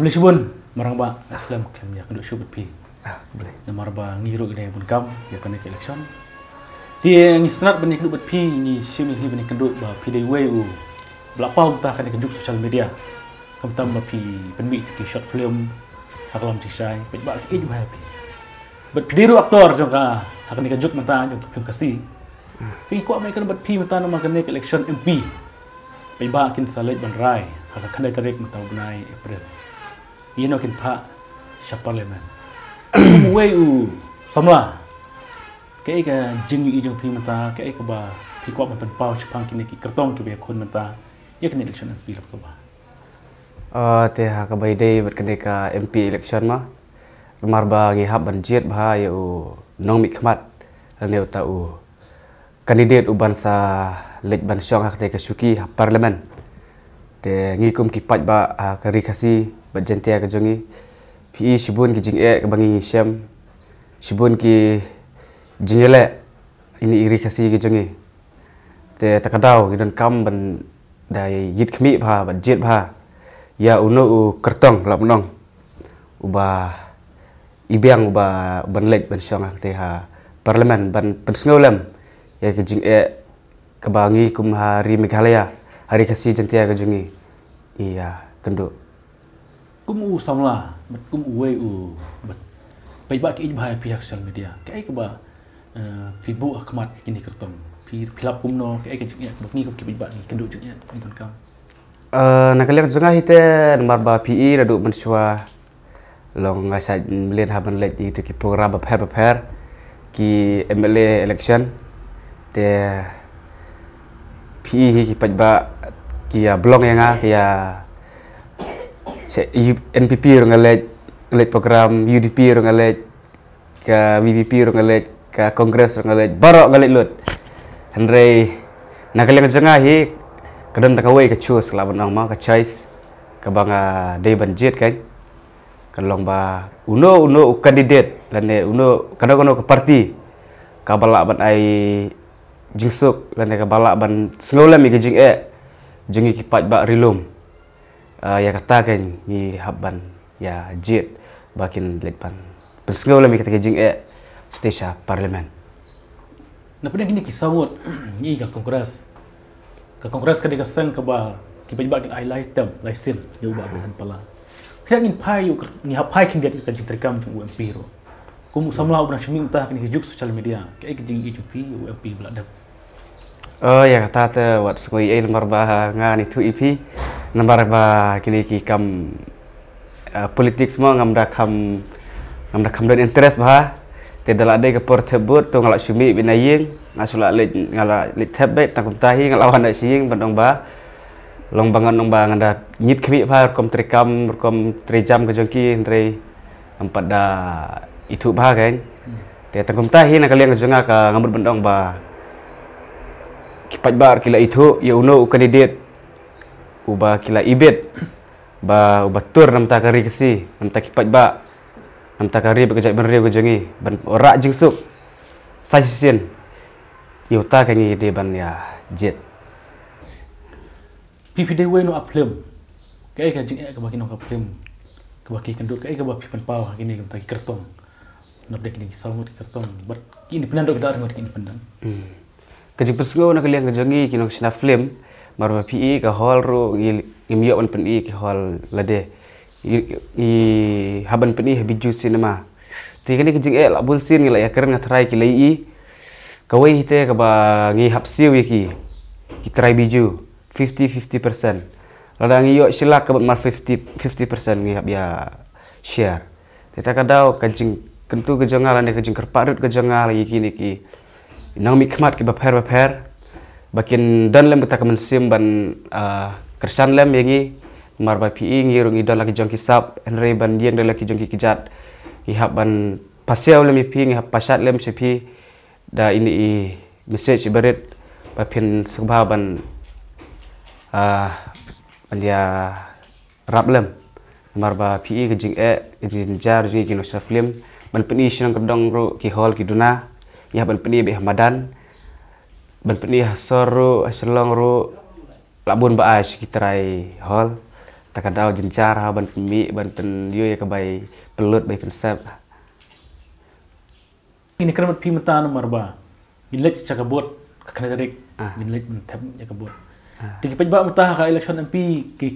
Kami subun marang ba aslam kami ya keduk subut pi. Boleh. Namar ba ngiru ide pun kam ya kan election. Dia ngi strat benih keduk pi ngi simi hi benih keduk ba pi dei weu. Belapau ta kan keduk sosial media. Kam tam ba pi penmi ki short film haklam tisai pet ba ki ba pi. Bet pidiru aktor jongka akan dikejut mata jong film kasih. Pi ko mai kan bet pi mata nama kan election MP. Pet ba kin salet ban rai akan kan tarik mata bunai April. Ino kin pa sa parliament. Way u samla. Kaya ka jing yu ijong pi mata kaya ka ba pi ko man pau chapang kin ki kertong ki be kon mata. Ya kan election MP lak soba. Te ha ka bai dei ber kene ka MP election ma. Mar ba ngi hab ban jet ba ya u nong mi khmat ne ta u kandidat u ban sa lej ban syong hak te ka suki parliament. Te ngi kum ki pat ba ka rikasi berjentia ke jongi pi sibun ki jing ke bangi syam sibun ki jingele ini iri kasi ke jongi te takadau gidan kam ban dai yit khmi bha ban jet bha ya uno u kertong lap nong uba ibiang uba ban lej ban syong te ha parlimen ban pensngolem ya ke jing ke bangi kum hari Meghalaya hari kasi jentia ke jongi iya kenduk Kum samla, bet kum way bet. Baik ba ki bahaya pihak sosial media. Kai ke ba pibu akmat kini kertong. Pilap kumno kai ke jingnya ni ko ki ba ni kenduk jingnya ni ton kam. Nakaliak jengah hite nomor ba PI radu mensua long ngasa melihat haban lek itu ki program prepare ki MLA election te PI ki pajba ki ya blong yang ya NPP ngalet program UDP ngalet ke VPP ngalet ke kongres ngalet barok ngalet lut Henry nakaliang jengah hi kadang takawai ke chus kelaban nang ma ke choice ke banga day banjit kan kalong ba uno kandidat lane uno kadang ke parti ka balak ban ai jingsuk lane ka balak ban sengolem ke jing jengi ki pat ba rilum ya katakan ni habban ya jet bakin lepan persengau lami kata jing stesa parlimen Na pernah gini kisawut ni ka kongres ka dikasan ka ba ki ba kin highlight tem license ni uba besan pala kaya ngin pai ni hapai kin dia ka jitrikam tu UMP ro kum samla ubna chumi ta kin juk social media kaya ki jing UP UMP belada ya kata te wat skoi nomor ba ngani tu EP nomor ba kini ki kam politik semua ngamda kam dan interest bah tidak ada ke portable tu ngalak sumi binaying ngasula ngalak lit tabet takum tahi ngalawan nak sing bandong ba long bangan nong ba ngada nyit kemi bah kom trijam ke jongki ndrei empat da itu bah kan te takum tahi nak kalian ngejenga ka ngambut bandong ba kipat bar kila itu ya uno kandidat uba kila ibet ba uba tur nam takari kesi nam takipat ba nam takari bekerja benriu kejongi ban ora jingsuk sai sisin yuta kangi de ban ya jet PPDW no aplem kai ka jing ka baki no aplem ka baki kenduk kai ka baki pen pau kini ka taki kertong nak dek ni salmut kertong ber kini penan do kita ngot kini penan kajing persgo nak liang kejongi kino sina film marwa PI ka hall ro ngimio on PI ki hall lade i haban PI habiju cinema tigani kejing la bulsin ngila ya keren ngatrai ki lai kawai hite ka ba ngi hapsiu ki try biju 50% lada ngi yo silak ka mar 50% ngi hab ya share kita kadau kajing kentu kejongal ane kajing kerparut kejongal kini ki nang mikmat ki baper bakin dan lem kita kemensim ban kersan lem yangi marba PI ngirung idon lagi jong kisap Henry ban dieng dan lagi jong kijat ihap ban pasiau lem pi ngihap pasat lem sepi da ini message ibarat bapin subha ban dia rap lem marba PI kejing kejing jar ji kino sa film ban PI sinang kedong ro ki hall ki duna ihap ban PI be Hamadan ban PI hasoru aslong ro labun baas kitrai hall takadau jencar ha ban pemi ban pen yo ya kebai pelut bai pensep. Ini kan pi mata nomor ba. Ilek cakabot kakana tarik. Ilek mentap cakabot. Tiki pajba mata ka election MP ki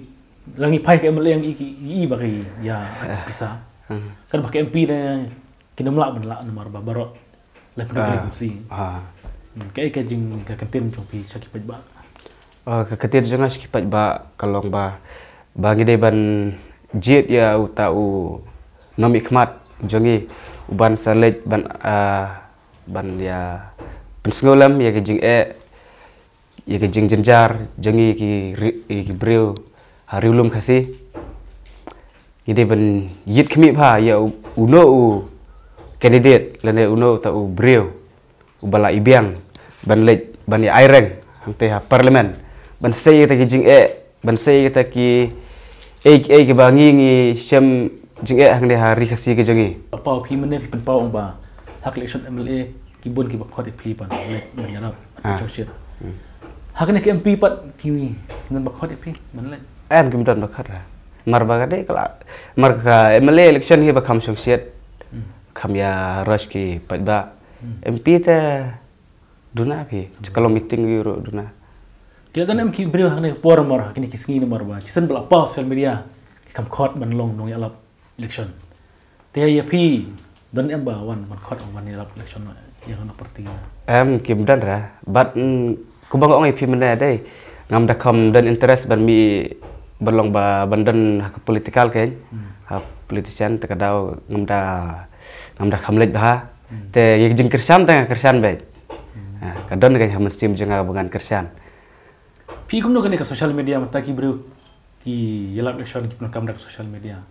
langi pai ka MLA yang i bagi ya bisa. Kan pakai MP na kinamla ban la nomor ba baro. La penduduk kursi. Kayak kajing ka kantin pi caki pajba. Ketir jangan sekipat ba kalong ba bagi deh ban jet ya utau nomi khmat jangi uban salet ban ya pensngolam ya kejing ya kejing jenjar jangi ki breu hari ulum kasih ide ban yit khmi pha ya uno candidate lane uno tau breu ubala ibiang ban lej ban ya aireng hangte ha parlimen ban sei ta ki jing ban sei ta ki ke bangi ngi sem jing hang de hari kasi ke jangi pau pi mene pi pau ong ba hak election MLA ki bon ki ba khot pi pan le ban yarap chawshit hak ne ki MP pat pi ngan ba khot pi man le em kim don ba khat ra mar ba de kala mar ka MLA election hi ba kham chawshit kham ya rush ki pat ba MP ta duna pi kalau meeting euro duna kita dan MK beri hang ne por mar kini kisngi nomor ba cisen bela pa social media kam khot ban long nong alap election te ya pi dan em ba wan man khot wan alap election yang na parti em kim dan ra bat ku bang ong pi mena dai ngam da kam dan interest ban mi berlong ba bandan hak politikal ken ha politician takadau ngam da khamlej ba te ye jing kersan tang kersan be kadon kan ham sim jenga bungan kersan pi kumno kan ka social media mata ki bro ki yelak election ki kam da social media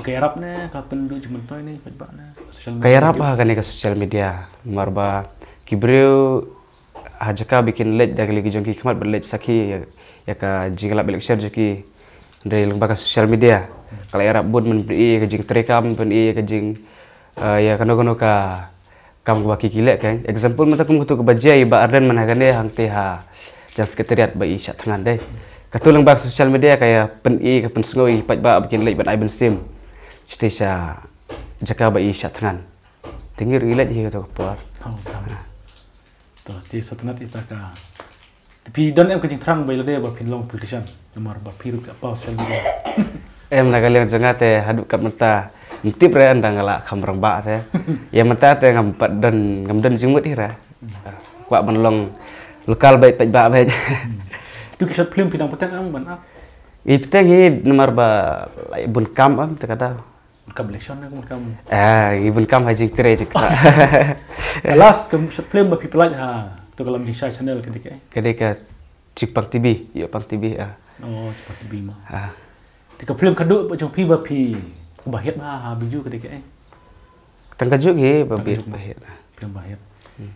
ka yarap ne ka pendu jumen toy ne ba ne social media ka yarap ha kan ka social media marba ki bro hajaka bikin lej da lagi jong ki khmat lej sakhi ya ka jingalap election jeki dari lembaga social media kalau yarap bud men bri ka jing terekam pen ka jing ya kano ka kam ba ki kilek kan example mata kum tu ka bajai ba arden man hagane hang te ha jas sekretariat ba isya tangan deh katulang bak sosial media kayak pen ke pen sngoi pat ba bikin lek ban ai ben sim stesa jaka ba isya tangan tingir ilat hi to por to ti satanat ita ka tapi don em kajing terang ba lede ba pin long politician nomor ba piru apa sosial media em nagal yang jangate haduk kat mata ntip re andang ala kamrang ba te ya mata te ngam pat dan ngam dan jingmut hira kwa ban long lokal baik ba baik tu kisah film pinang petang ang ban ap petang hi nomor ba bun kam am takada kam election na kam bun kam hajing tere jikta kelas kam film ba pipelaj ha tu kalam di channel kedeka Cipang TV ya Pang TV oh Cipang TV mah ti ka film kadu ba jong pi ba pi bahet ma biju kedeka tangkajuk hi ba bahet film bahet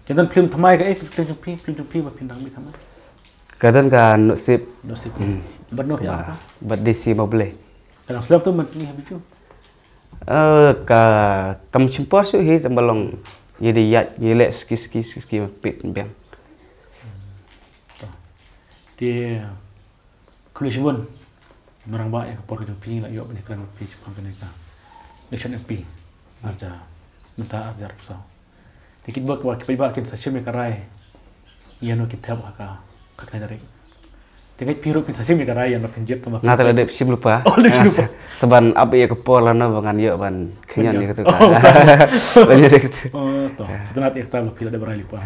Jangan film thamai ka film jumpi ba pindang mi thamai kadang ka nosip ban no ya bat desi mau boleh kadang selam tu man ni habiju ka kam chimpor su hi tambalong jadi ya yelek ski pit bem dia kulisibun marang ba ya por ka jumpi la yo ban kan pi pang ka election MP arja menta arja pusau Tikit buat wak kipai bakin sa simi karai, iano kitab haka kakna dari. Tinggal piru pin sa simi karai yang penjet tu. Nggak terlalu dep sim lupa. Oh lupa. Seban apa ya kepol lana bangan yo ban kenyan gitu kan. Banyak gitu. Oh toh. Setelah kita pila ada berai lupa.